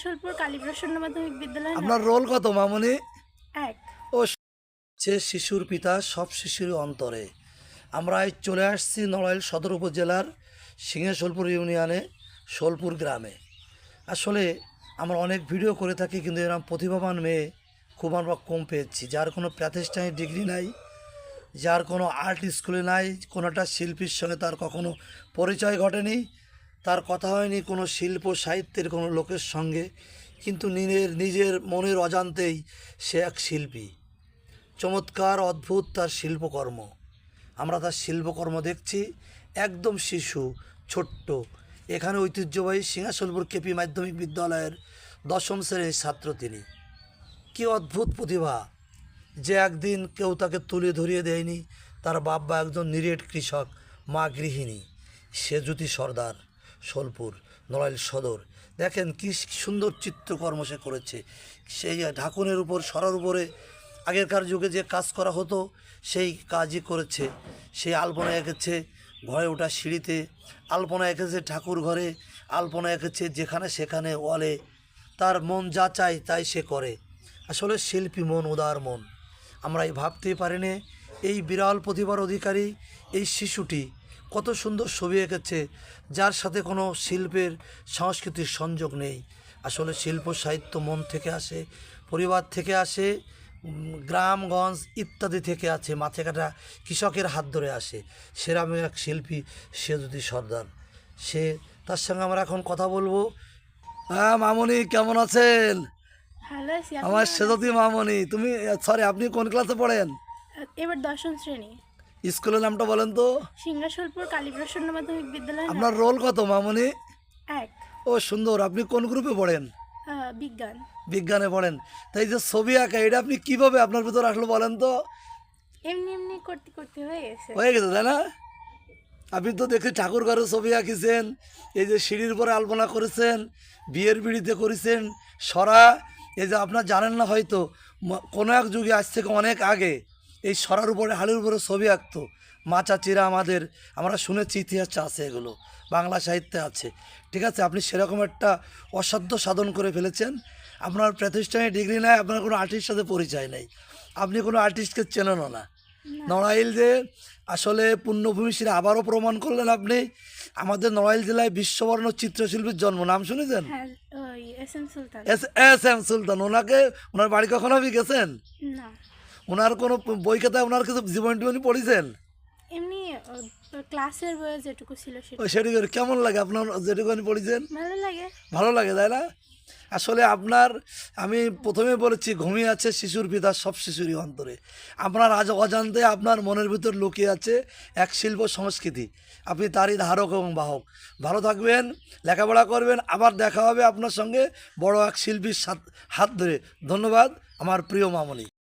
সোলপুর কালীপ্রসন্ন মাধ্যমিক বিদ্যালয়। আপনার রোল কত মামনি? এক। ও যে শিশুর পিতা সব শিশুর অন্তরে। আমরা আজ চলে আসছি নড়াইল সদর উপজেলার সিংহেশোলপুর ইউনিয়নে সোলপুর গ্রামে। আসলে আমরা অনেক ভিডিও করে থাকি, কিন্তু এরকম প্রতিভাবান মেয়ে খুব আমরা কম পেয়েছি, যার কোনো প্রাতিষ্ঠানিক ডিগ্রি নাই, যার কোনো আর্ট স্কুলে নাই, কোনোটা শিল্পীর সঙ্গে তার কখনো পরিচয় ঘটেনি, তার কথা হয়নি কোনো শিল্প সাহিত্যের কোনো লোকের সঙ্গে, কিন্তু নিজের মনের অজান্তেই সে এক শিল্পী। চমৎকার অদ্ভুত তার শিল্পকর্ম। আমরা তার শিল্পকর্ম দেখছি। একদম শিশু, ছোট্ট। এখানে ঐতিহ্যবাহী সিংহেশোলপুর কেপি মাধ্যমিক বিদ্যালয়ের 10ম শ্রেণীর ছাত্র তিনি। কি অদ্ভুত প্রতিভা, যে একদিন কেউ তাকে তুলে ধরিয়ে দেয়নি। তার বাবা একজন নিরেট কৃষক, মা গৃহিণী। সেজুতি সর্দার, সোলপুর নড়াইল সদর। দেখেন কি সুন্দর চিত্রকর্ম সে করেছে। সেই ঢাকনের উপর, সরার উপরে আগেরকার যুগে যে কাজ করা হতো সেই কাজই করেছে। সেই আলপনা এঁকেছে ঘরে ওঠা সিঁড়িতে, আলপনা এঁকেছে ঠাকুর ঘরে, আলপনা এঁকেছে যেখানে সেখানে ওয়ালে। তার মন যা চায় তাই সে করে। আসলে শিল্পী মন, উদার মন। আমরা এই ভাবতেই পারিনি এই বিরল প্রতিভার অধিকারী এই শিশুটি কত সুন্দর ছবি এঁকেছে, যার সাথে কোনো শিল্পের সংস্কৃতির সংযোগ নেই। আসলে শিল্প সাহিত্য মন থেকে আসে, পরিবার থেকে আসে, গ্রামগঞ্জ ইত্যাদি থেকে আছে, মাথে কাটা কৃষকের হাত ধরে আসে। সেরকম এক শিল্পী সেজুতি সর্দার। তার সঙ্গে আমরা এখন কথা বলবো। হ্যাঁ মামনি, কেমন আছেন? ভালো আছি। আপনি আমার কেমন সেজতি মামনি। তুমি সরি, আপনি কোন ক্লাসে পড়েন? আছেন? এবার 10ম শ্রেণী। স্কুলের নামটা বলেন তো। সিংহেশোলপুর কালীপ্রসন্ন মাধ্যমিক বিদ্যালয়। আপনার রোল কত মামনি? এক। ও সুন্দর। আপনি কোন গ্রুপে পড়েন? বিজ্ঞান। বিজ্ঞানে পড়েন। তাই যে ছবি আঁকা, এটা আপনি কিভাবে আপনার ভিতর আসলো বলেন তো? এমনি এমনি করতে করতে হয়ে গেছে। হয়ে গেছে তাই না? আপনি তো দেখি ঠাকুর ঘরে ছবি আঁকিছেন, এই যে সিঁড়ির উপরে আলপনা করেছেন, বিয়ের বিড়িতে করেছেন, সরা। এই যে আপনার জানেন না হয়তো, কোনো এক যুগে আজ থেকে অনেক আগে এই সরার উপরে, হাড়ির উপরে ছবি আঁকতো মা চাচিরা আমাদের। আমরা শুনেছি, ইতিহাস আছে, এগুলো বাংলা সাহিত্যে আছে। ঠিক আছে, আপনি সেরকম একটা অসাধ্য সাধন করে ফেলেছেন। আপনার প্রাতিষ্ঠানিক ডিগ্রি নাই, আপনার কোনো আর্টিস্টের সাথে পরিচয় নেই, আপনি কোনো আর্টিস্টকে চেনেনও না। নড়াইল যে আসলে পুণ্যভূমি, সেটা আবারও প্রমাণ করলেন আপনি। আমাদের নড়াইল জেলায় বিশ্ববর্ণ চিত্রশিল্পীর জন্ম, নাম শুনেছেন? হ্যাঁ, ওই এস এম সুলতান। এস এম সুলতান। ওনার বাড়ি কখনো আপনি গেছেন? না, ওনার কোনো বই খাতায় ওনার কিছু জীবন টিবনী পড়েছেন? এমনি ক্লাসের বয়স যেটুকু ছিল সেটা। ওই সেটি করে কেমন লাগে আপনার যেটুকুনি পড়েছেন? ভালো লাগে। ভালো লাগে তাই না? আসলে আপনার, আমি প্রথমে বলেছি, ঘুমিয়ে আছে শিশুর পিতা সব শিশুরই অন্তরে। আপনার আজ অজান্তে আপনার মনের ভিতর লুকিয়ে আছে এক শিল্প সংস্কৃতি। আপনি তারই ধারক এবং বাহক। ভালো থাকবেন, লেখাপড়া করবেন, আবার দেখা হবে আপনার সঙ্গে বড় এক শিল্পীর হাত ধরে। ধন্যবাদ আমার প্রিয় মামনি।